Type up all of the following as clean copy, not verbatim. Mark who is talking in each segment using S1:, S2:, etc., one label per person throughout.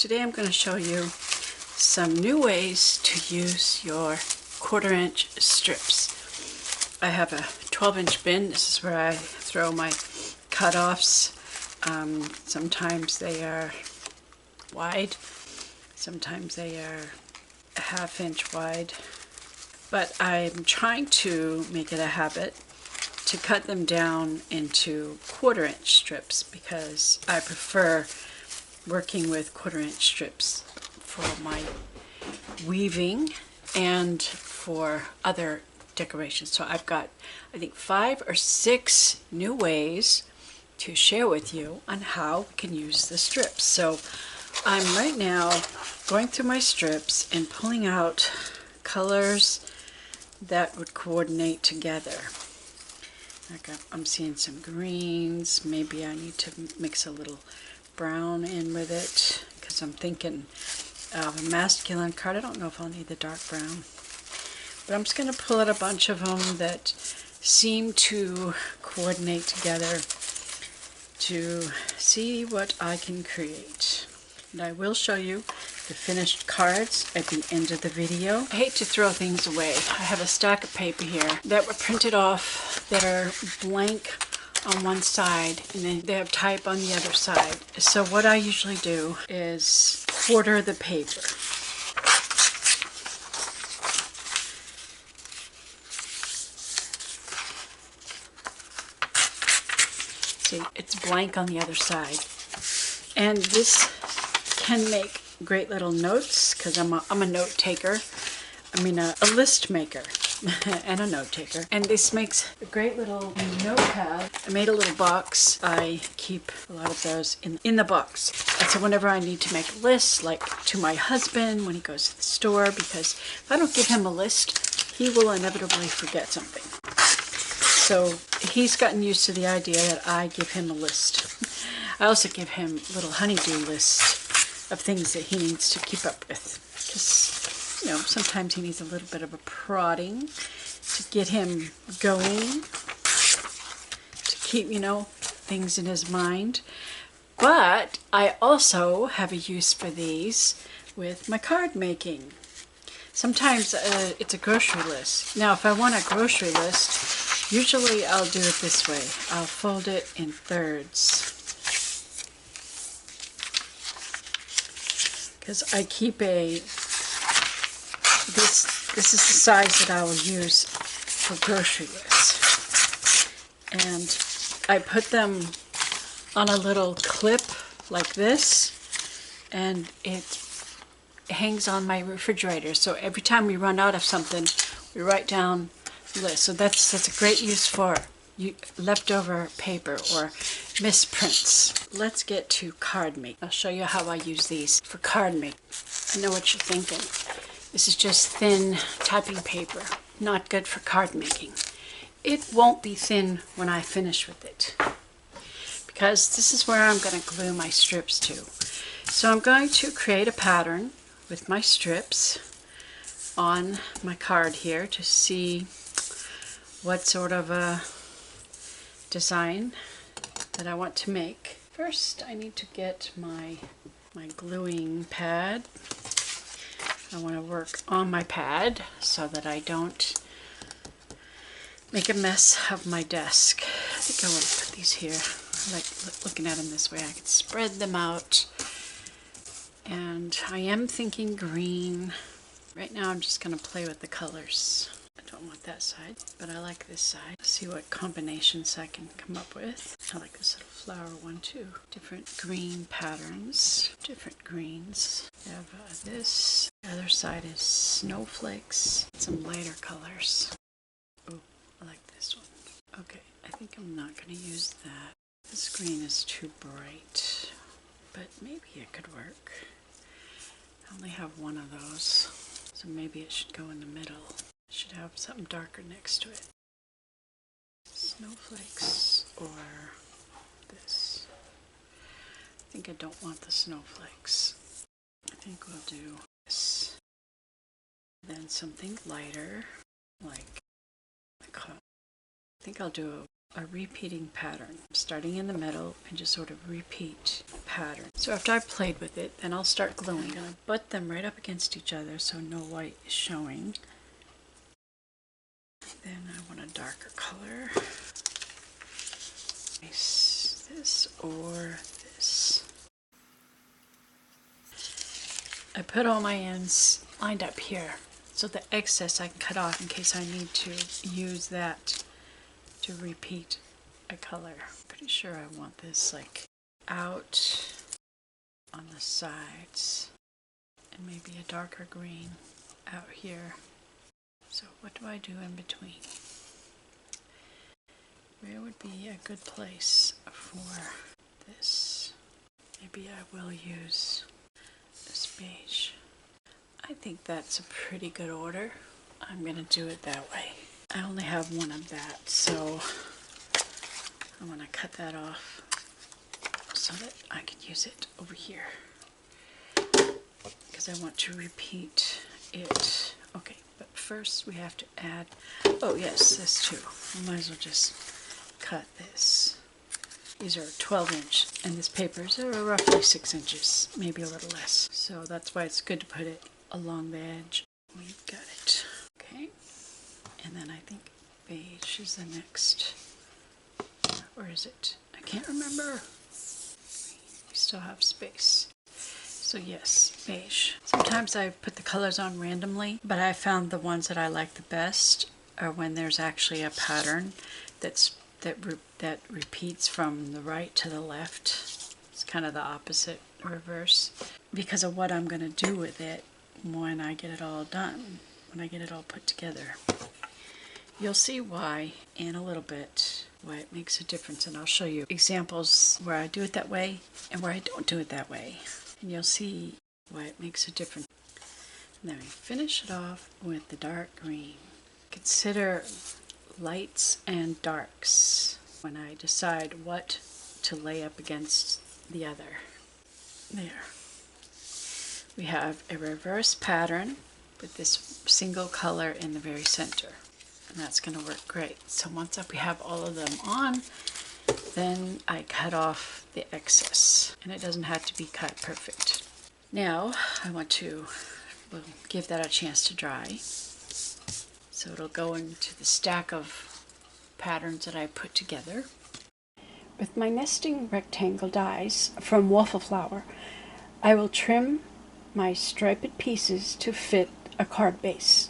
S1: Today I'm going to show you some new ways to use your 1/4-inch strips. I have a 12-inch bin. This is where I throw my cut-offs. Sometimes they are wide, sometimes they are a 1/2 inch wide, but I'm trying to make it a habit to cut them down into 1/4-inch strips because I prefer working with 1/4-inch strips for my weaving and for other decorations. So I've got, I think, 5 or 6 new ways to share with you on how we can use the strips. So I'm right now going through my strips and pulling out colors that would coordinate together. I'm seeing some greens. Maybe I need to mix a little brown in with it because I'm thinking of a masculine card. I don't know if I'll need the dark brown, but I'm just going to pull out a bunch of them that seem to coordinate together to see what I can create. And I will show you the finished cards at the end of the video. I hate to throw things away. I have a stack of paper here that were printed off that are blank on one side and then they have type on the other side. So what I usually do is 1/4 the paper. See, it's blank on the other side. And this can make great little notes because I'm a note taker. I mean a list maker and a note taker. And this makes a great little notepad. I made a little box. I keep a lot of those in the box. And so whenever I need to make a list, like to my husband when he goes to the store, because if I don't give him a list, he will inevitably forget something. So he's gotten used to the idea that I give him a list. I also give him a little honey-do list of things that he needs to keep up with. Because, you know, sometimes he needs a little bit of a prodding to get him going, to keep, you know, things in his mind. But I also have a use for these with my card making. Sometimes it's a grocery list. Now, if I want a grocery list, usually I'll do it this way. I'll fold it in thirds. Because I keep this is the size that I will use for grocery lists. And I put them on a little clip like this, and it hangs on my refrigerator. So every time we run out of something, we write down the list. So that's a great use for leftover paper or misprints. Let's get to card making. I'll show you how I use these for card making. I know what you're thinking. This is just thin typing paper, not good for card making. It won't be thin when I finish with it because this is where I'm going to glue my strips to. So I'm going to create a pattern with my strips on my card here to see what sort of a design that I want to make. First, I need to get my gluing pad. I want to work on my pad so that I don't make a mess of my desk. I think I want to put these here. I like looking at them this way. I can spread them out. And I am thinking green. Right now I'm just going to play with the colors. I don't want that side, but I like this side. Let's see what combinations I can come up with. I like this little flower one too. Different green patterns, different greens. We have this. The other side is snowflakes. Some lighter colors. Oh, I like this one. Okay, I think I'm not going to use that. This green is too bright, but maybe it could work. I only have one of those, so maybe it should go in the middle. It should have something darker next to it. Snowflakes or this. I think I don't want the snowflakes. I think we'll do this. Then something lighter, like I think I'll do a repeating pattern, starting in the middle and just sort of repeat pattern. So after I've played with it, then I'll start gluing. I'm going to butt them right up against each other so no white is showing. Then I want a darker color. This or this. I put all my ends lined up here, so the excess I can cut off in case I need to use that to repeat a color. Pretty sure I want this like out on the sides and maybe a darker green out here. So what do I do in between? Where would be a good place for this? Maybe I will use this beige. I think that's a pretty good order. I'm going to do it that way. I only have one of that, so I'm going to cut that off so that I can use it over here because I want to repeat it. Okay, but first we have to add, oh yes, this too. I might as well just cut this. These are 12-inch, and this paper is roughly 6 inches, maybe a little less. So that's why it's good to put it along the edge. We've got it. Okay, and then I think beige is the next. Or is it? I can't remember. We still have space. So yes, beige. Sometimes I put the colors on randomly, but I found the ones that I like the best are when there's actually a pattern that repeats from the right to the left. It's kind of the opposite, reverse, because of what I'm going to do with it when I get it all done, when I get it all put together. You'll see why in a little bit, why it makes a difference, and I'll show you examples where I do it that way and where I don't do it that way. And you'll see why it makes a difference. And then we finish it off with the dark green. Consider lights and darks when I decide what to lay up against the other. There. We have a reverse pattern with this single color in the very center. And that's going to work great. So once we have all of them on, then I cut off the excess. And it doesn't have to be cut perfect. Now I want to give that a chance to dry. So it'll go into the stack of patterns that I put together. With my nesting rectangle dies from waffle flower, I will trim my striped pieces to fit a card base.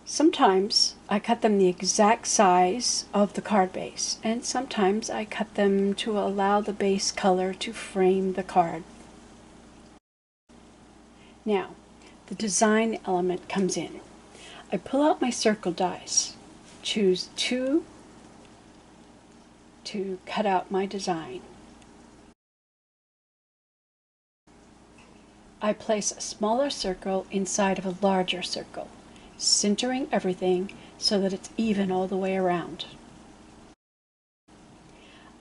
S1: Sometimes I cut them the exact size of the card base, and sometimes I cut them to allow the base color to frame the card. Now, the design element comes in. I pull out my circle dies, choose 2 to cut out my design. I place a smaller circle inside of a larger circle, centering everything so that it's even all the way around.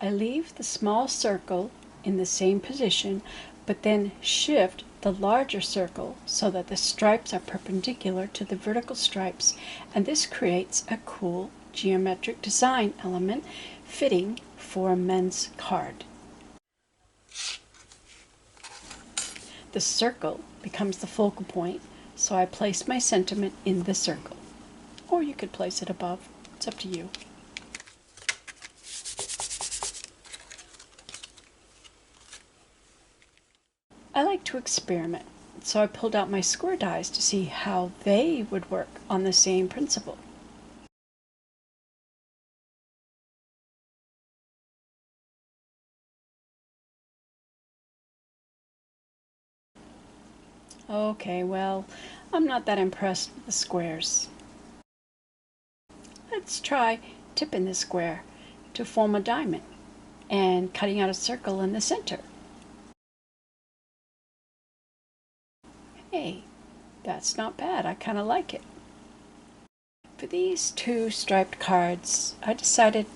S1: I leave the small circle in the same position, but then shift the larger circle so that the stripes are perpendicular to the vertical stripes, and this creates a cool geometric design element fitting for a men's card. The circle becomes the focal point, so I place my sentiment in the circle. Or you could place it above. It's up to you. I like to experiment, so I pulled out my square dies to see how they would work on the same principle. Okay, well, I'm not that impressed with the squares. Let's try tipping the square to form a diamond and cutting out a circle in the center. Hey, that's not bad. I kind of like it. For these 2 striped cards, I decided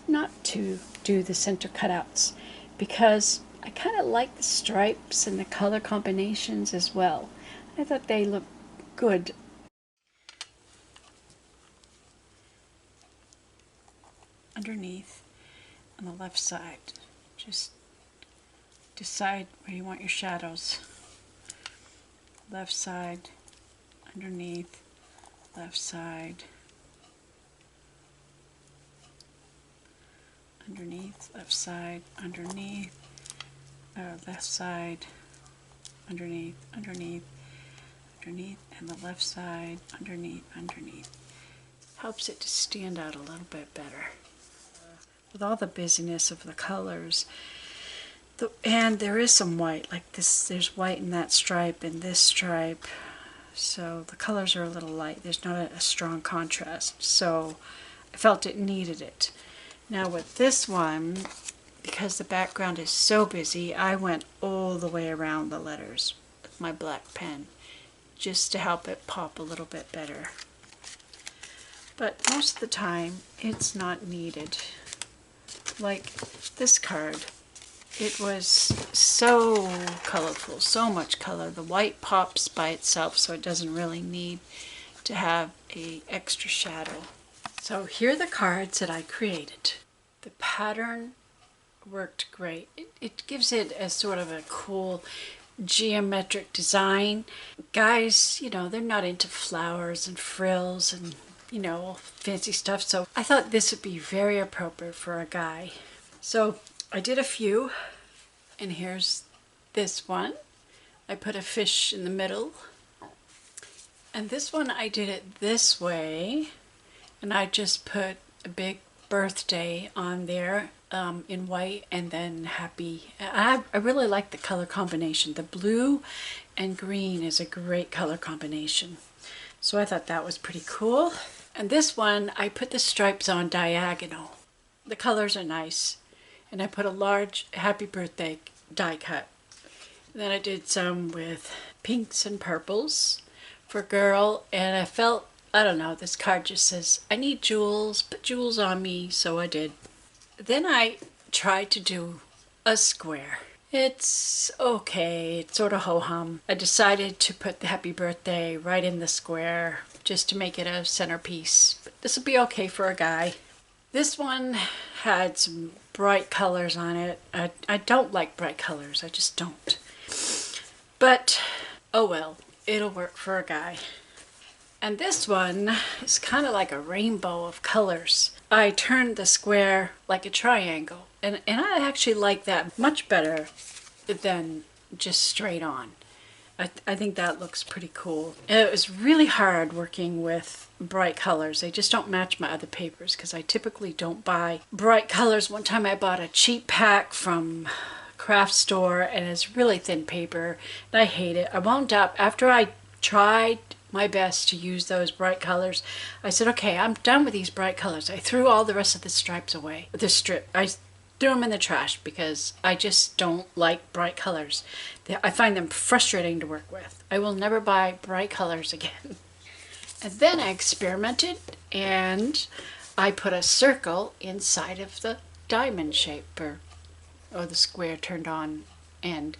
S1: not to do the center cutouts because I kind of like the stripes and the color combinations as well. I thought they looked good. underneath on the left side. Just decide where you want your shadows. Left side, underneath, left side, underneath, left side, underneath, left side, underneath, underneath, underneath, and the left side, underneath, underneath. Helps it to stand out a little bit better. With all the busyness of the colors, and there is some white, like this, there's white in that stripe and this stripe, so the colors are a little light. There's not a strong contrast, so I felt it needed it. Now with this one, because the background is so busy, I went all the way around the letters with my black pen, just to help it pop a little bit better. But most of the time, it's not needed. Like this card, it was so colorful, so much color. The white pops by itself, so it doesn't really need to have an extra shadow. So here are the cards that I created. The pattern worked great. It gives it a sort of a cool geometric design. Guys, you know, they're not into flowers and frills and, you know, fancy stuff, so I thought this would be very appropriate for a guy. So I did a few, and here's this one. I put a fish in the middle, and this one I did it this way, and I just put a big birthday on there in white, and then happy. I really like the color combination. The blue and green is a great color combination, so I thought that was pretty cool. And this one, I put the stripes on diagonal. The colors are nice. And I put a large happy birthday die cut. And then I did some with pinks and purples for girl. And I felt, I don't know, this card just says, I need jewels, put jewels on me, so I did. Then I tried to do a square. It's okay, it's sort of ho-hum. I decided to put the happy birthday right in the square just to make it a centerpiece. But this will be okay for a guy. This one had some bright colors on it. I don't like bright colors, I just don't. But, oh well, it'll work for a guy. And this one is kind of like a rainbow of colors. I turned the square like a triangle, and I actually like that much better than just straight on. I think that looks pretty cool. It was really hard working with bright colors. They just don't match my other papers because I typically don't buy bright colors. One time I bought a cheap pack from craft store, and it's really thin paper, and I hate it. I wound up, after I tried my best to use those bright colors, I said, okay, I'm done with these bright colors. I threw all the rest of the stripes away, the strip. I threw them in the trash because I just don't like bright colors. I find them frustrating to work with. I will never buy bright colors again. And then I experimented, and I put a circle inside of the diamond shape, or the square turned on end.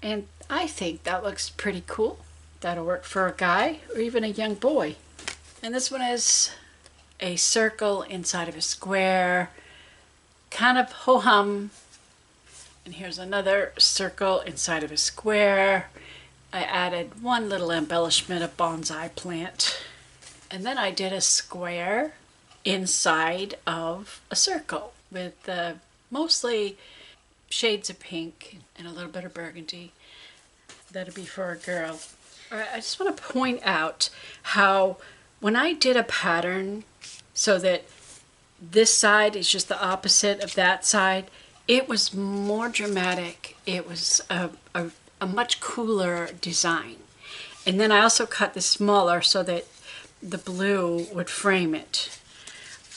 S1: And I think that looks pretty cool. That'll work for a guy or even a young boy. And this one is a circle inside of a square, kind of ho-hum. And here's another circle inside of a square. I added one little embellishment of bonsai plant. And then I did a square inside of a circle with mostly shades of pink and a little bit of burgundy. That'll be for a girl. I just want to point out how when I did a pattern so that this side is just the opposite of that side, it was more dramatic. It was a much cooler design. And then I also cut this smaller so that the blue would frame it.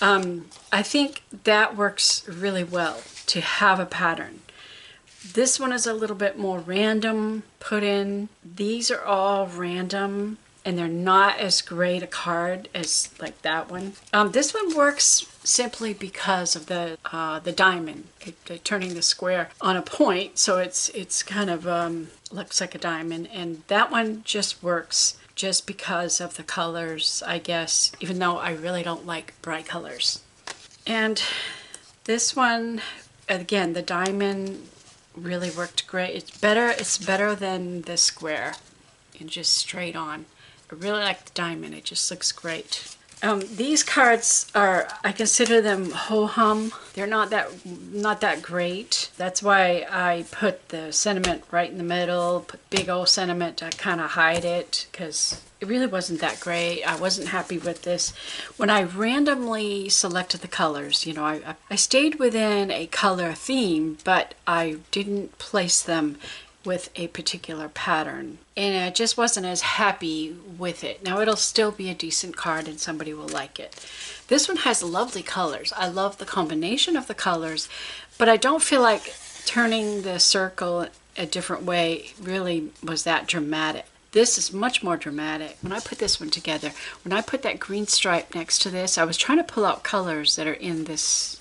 S1: I think that works really well to have a pattern. This one is a little bit more random put in. These are all random, and they're not as great a card as like that one. This one works simply because of the diamond, turning the square on a point, so it's kind of looks like a diamond. And that one just works just because of the colors, I guess, even though I really don't like bright colors. And this one, again, the diamond really worked great. It's better than the square and just straight on. I really like the diamond. It just looks great. These cards are, I consider them ho-hum. They're not that great. That's why I put the sentiment right in the middle, put big old sentiment to kind of hide it, because it really wasn't that great. I wasn't happy with this. When I randomly selected the colors, you know, I stayed within a color theme, but I didn't place them with a particular pattern, and I just wasn't as happy with it. Now it'll still be a decent card and somebody will like it. This one has lovely colors. I love the combination of the colors, but I don't feel like turning the circle a different way really was that dramatic. This is much more dramatic. When I put this one together, when I put that green stripe next to this, I was trying to pull out colors that are in this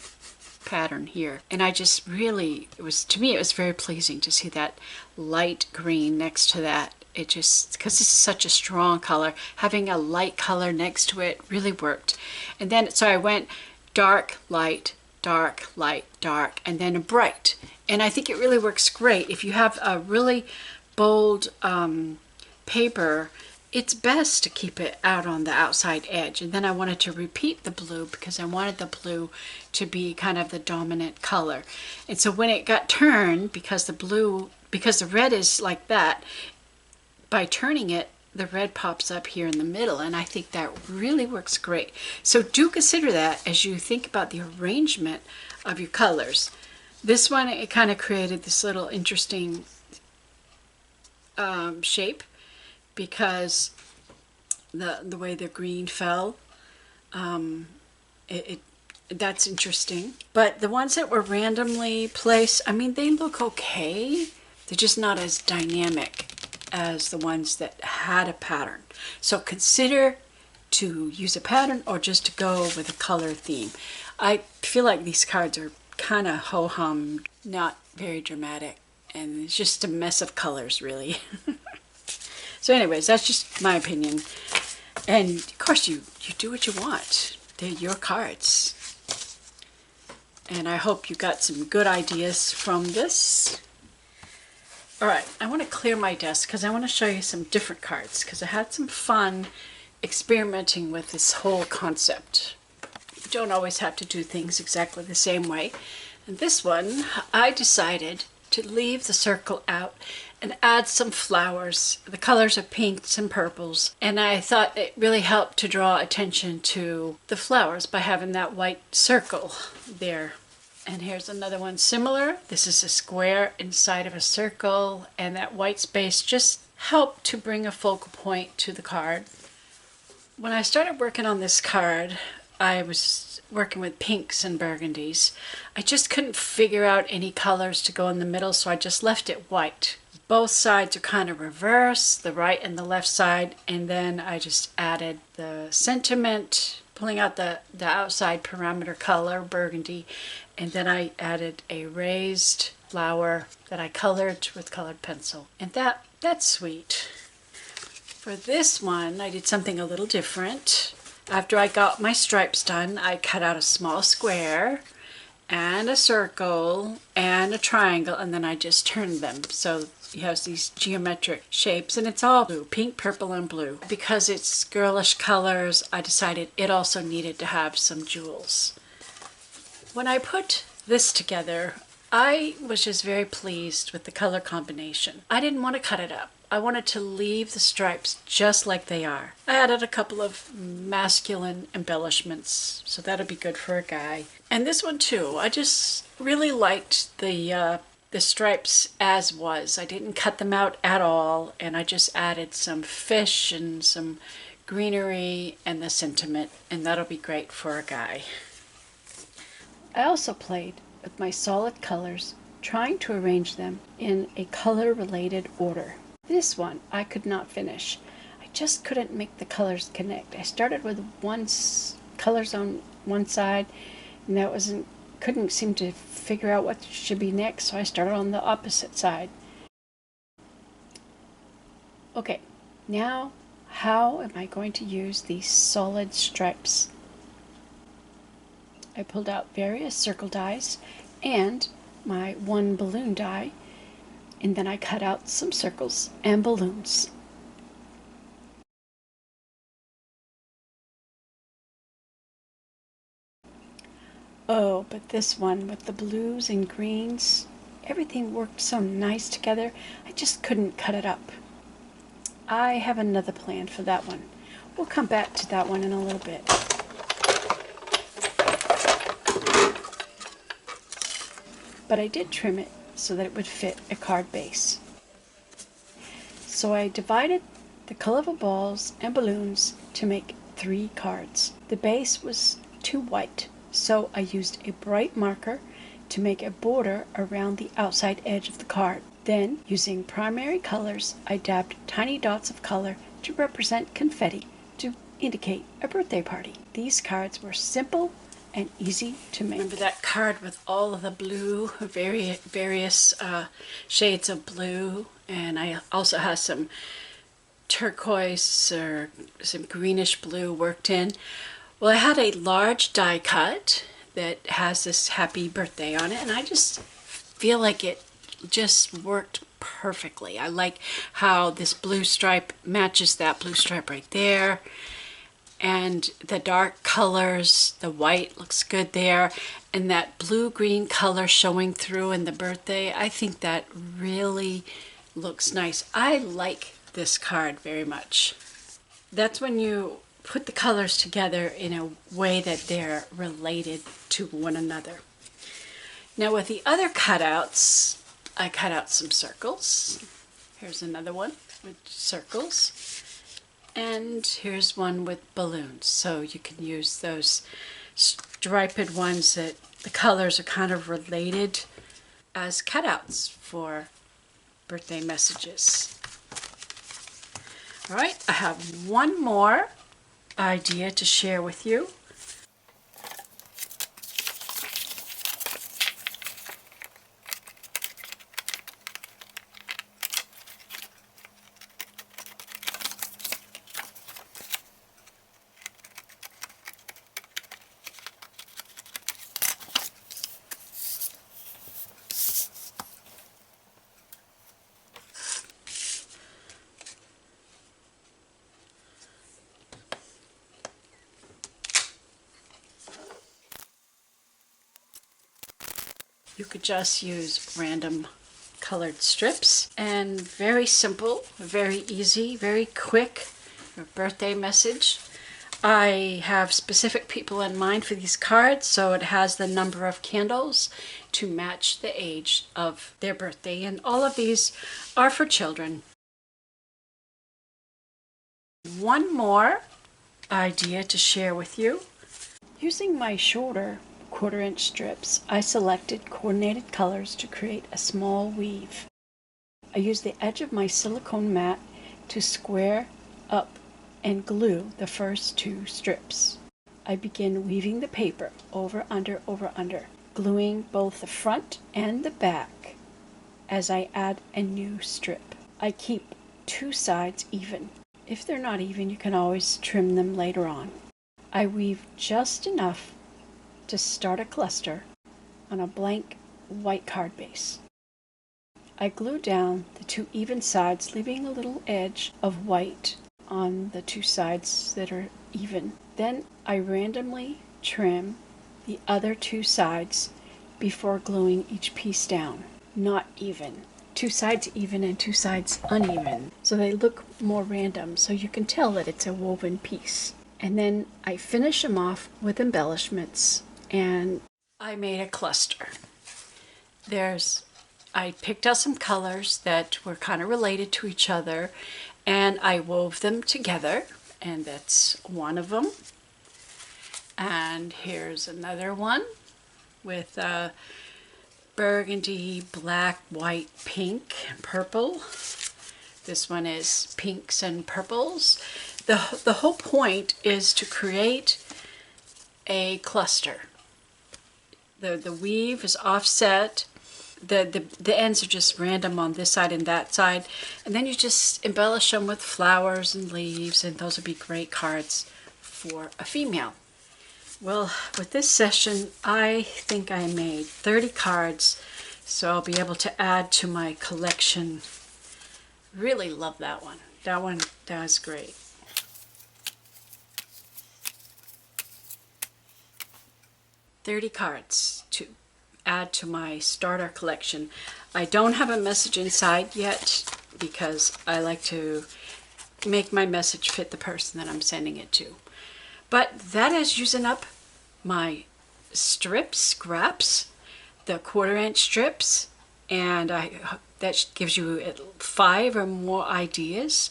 S1: pattern here, and I just really, to me it was very pleasing to see that light green next to that. It just, because this is such a strong color, having a light color next to it really worked. And then so I went dark, light, dark, light, dark, and then a bright, and I think it really works great. If you have a really bold paper, it's best to keep it out on the outside edge. And then I wanted to repeat the blue because I wanted the blue to be kind of the dominant color. And so when it got turned, because the red is like that, by turning it, the red pops up here in the middle, and I think that really works great. So do consider that as you think about the arrangement of your colors. This one, it kind of created this little interesting shape, because the way the green fell, that's interesting. But the ones that were randomly placed, I mean, they look okay. They're just not as dynamic as the ones that had a pattern. So consider to use a pattern or just to go with a color theme. I feel like these cards are kind of ho-hum, not very dramatic, and it's just a mess of colors, really. So anyways, that's just my opinion. And of course, you do what you want. They're your cards. And I hope you got some good ideas from this. All right, I want to clear my desk because I want to show you some different cards, because I had some fun experimenting with this whole concept. You don't always have to do things exactly the same way. And this one, I decided to leave the circle out and add some flowers. The colors are pinks and purples, and I thought it really helped to draw attention to the flowers by having that white circle there. And here's another one similar. This is a square inside of a circle, and that white space just helped to bring a focal point to the card. When I started working on this card, I was working with pinks and burgundies. I just couldn't figure out any colors to go in the middle, so I just left it white. Both sides are kind of reversed, the right and the left side, and then I just added the sentiment, pulling out the outside parameter color, burgundy, and then I added a raised flower that I colored with colored pencil. And that's sweet. For this one, I did something a little different. After I got my stripes done, I cut out a small square and a circle and a triangle, and then I just turned them. So you have these geometric shapes, and it's all blue, pink, purple, and blue. Because it's girlish colors, I decided it also needed to have some jewels. When I put this together, I was just very pleased with the color combination. I didn't want to cut it up. I wanted to leave the stripes just like they are. I added a couple of masculine embellishments, so that'll be good for a guy. And this one too, I just really liked the stripes as was. I didn't cut them out at all, and I just added some fish and some greenery and the sentiment, and that'll be great for a guy. I also played with my solid colors, trying to arrange them in a color-related order. This one I could not finish. I just couldn't make the colors connect. I started with colors on one side, and couldn't seem to figure out what should be next, so I started on the opposite side. Okay, now how am I going to use these solid stripes? I pulled out various circle dies and my one balloon die, and then I cut out some circles and balloons. Oh, but this one with the blues and greens, everything worked so nice together, I just couldn't cut it up. I have another plan for that one. We'll come back to that one in a little bit. But I did trim it so that it would fit a card base. So I divided the colorful balls and balloons to make 3 cards. The base was too white, so I used a bright marker to make a border around the outside edge of the card. Then, using primary colors, I dabbed tiny dots of color to represent confetti to indicate a birthday party. These cards were simple and easy to make. Remember that card with all of the blue, various shades of blue, and I also have some turquoise or some greenish blue worked in. Well, I had a large die cut that has this happy birthday on it, and I just feel like it just worked perfectly. I like how this blue stripe matches that blue stripe right there, and the dark colors, the white looks good there, and that blue-green color showing through in the birthday, I think that really looks nice. I like this card very much. That's when you put the colors together in a way that they're related to one another. Now with the other cutouts, I cut out some circles. Here's another one with circles. And here's one with balloons. So you can use those striped ones that the colors are kind of related as cutouts for birthday messages. All right, I have one more idea to share with you. You could just use random colored strips, and very simple, very easy, very quick birthday message. I have specific people in mind for these cards, so it has the number of candles to match the age of their birthday, and all of these are for children. One more idea to share with you. Using my shorter 1/4-inch strips, I selected coordinated colors to create a small weave. I used the edge of my silicone mat to square up and glue the first 2 strips. I begin weaving the paper over, under, gluing both the front and the back as I add a new strip. I keep 2 sides even. If they're not even, you can always trim them later on. I weave just enough to start a cluster on a blank white card base. I glue down the 2 even sides, leaving a little edge of white on the 2 sides that are even. Then I randomly trim the other 2 sides before gluing each piece down. Not even. 2 sides even and 2 sides uneven. So they look more random, so you can tell that it's a woven piece. And then I finish them off with embellishments, and I made a cluster. I picked out some colors that were kind of related to each other, and I wove them together, and that's one of them. And here's another one with burgundy, black, white, pink, and purple. This one is pinks and purples. The whole point is to create a cluster. The weave is offset. The ends are just random on this side and that side, and then you just embellish them with flowers and leaves, and those would be great cards for a female. Well, with this session, I think I made 30 cards, so I'll be able to add to my collection. Really love that one. That one does great. "30 cards to add to my starter collection." I don't have a message inside yet because I like to make my message fit the person that I'm sending it to. But that is using up my strips, scraps, the 1/4" strips, and that gives you 5 or more ideas.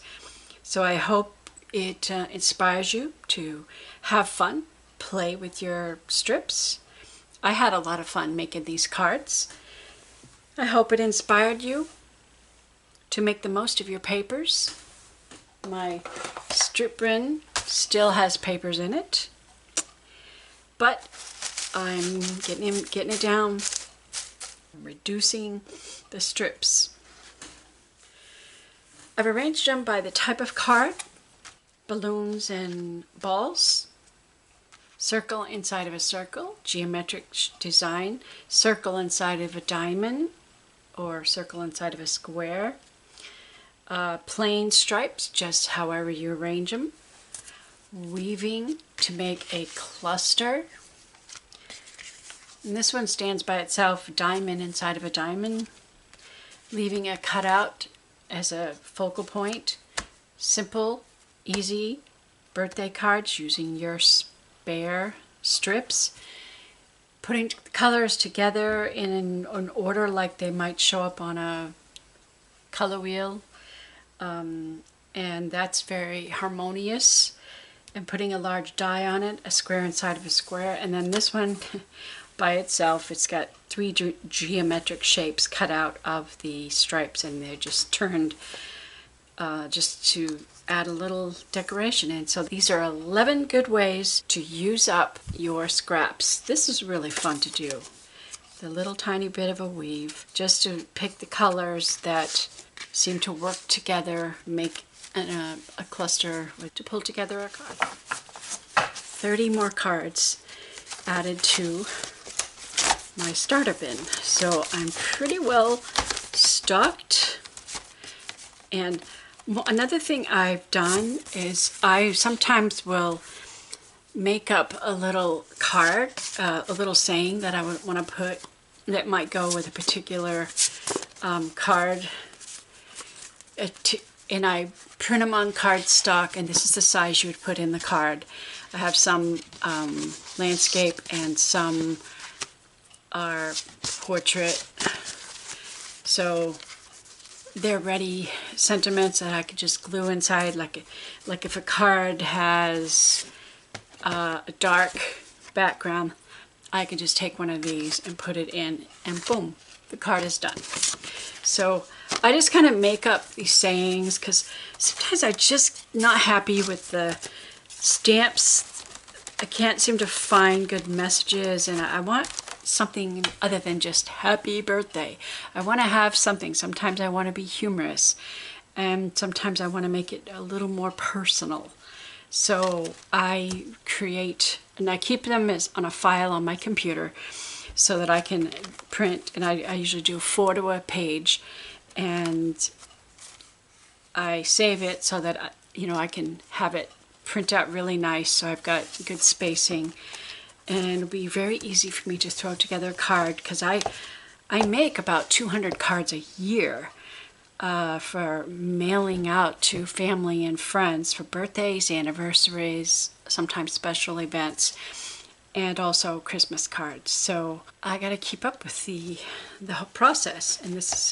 S1: So I hope it inspires you to have fun, play with your strips. I had a lot of fun making these cards. I hope it inspired you to make the most of your papers. My strip bin still has papers in it, but I'm getting it down, reducing the strips. I've arranged them by the type of card: balloons and balls, circle inside of a circle, geometric design, circle inside of a diamond, or circle inside of a square, plain stripes, just however you arrange them, weaving to make a cluster. And this one stands by itself, diamond inside of a diamond, leaving a cutout as a focal point. Simple, easy birthday cards using your spare strips, putting the colors together in an order like they might show up on a color wheel, and that's very harmonious, and putting a large die on it, a square inside of a square. And then this one by itself, it's got 3 geometric shapes cut out of the stripes, and they're just turned just to add a little decoration in. So these are 11 good ways to use up your scraps. This is really fun to do. The little tiny bit of a weave, just to pick the colors that seem to work together, make a cluster to pull together a card. 30 more cards added to my starter bin. So I'm pretty well stocked. And another thing I've done is I sometimes will make up a little card, a little saying that I would want to put that might go with a particular card. And I print them on cardstock, and this is the size you would put in the card. I have some landscape and some are portrait. So they're ready sentiments that I could just glue inside, like if a card has a dark background, I could just take one of these and put it in, and boom, the card is done. So I just kind of make up these sayings because sometimes I'm just not happy with the stamps. I can't seem to find good messages, and I want something other than just happy birthday. I want to have something. Sometimes I want to be humorous, and sometimes I want to make it a little more personal. So I create, and I keep them on a file on my computer so that I can print, and I usually do 4 to a page, and I save it so that I can have it print out really nice, so I've got good spacing, and it'll be very easy for me to throw together a card, because I make about 200 cards a year for mailing out to family and friends for birthdays, anniversaries, sometimes special events, and also Christmas cards. So I got to keep up with the whole process, and this is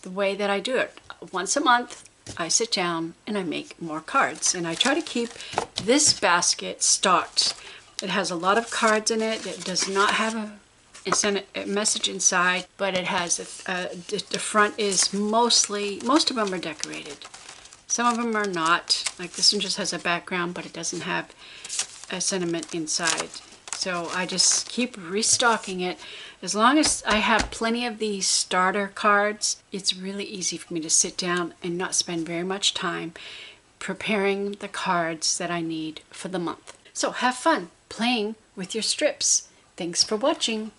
S1: the way that I do it. Once a month I sit down and I make more cards, and I try to keep this basket stocked. It has a lot of cards in it. It does not have a message inside, but it has the front is most of them are decorated. Some of them are not. Like this one just has a background, but it doesn't have a sentiment inside. So I just keep restocking it. As long as I have plenty of these starter cards, it's really easy for me to sit down and not spend very much time preparing the cards that I need for the month. So have fun. playing with your strips. Thanks for watching.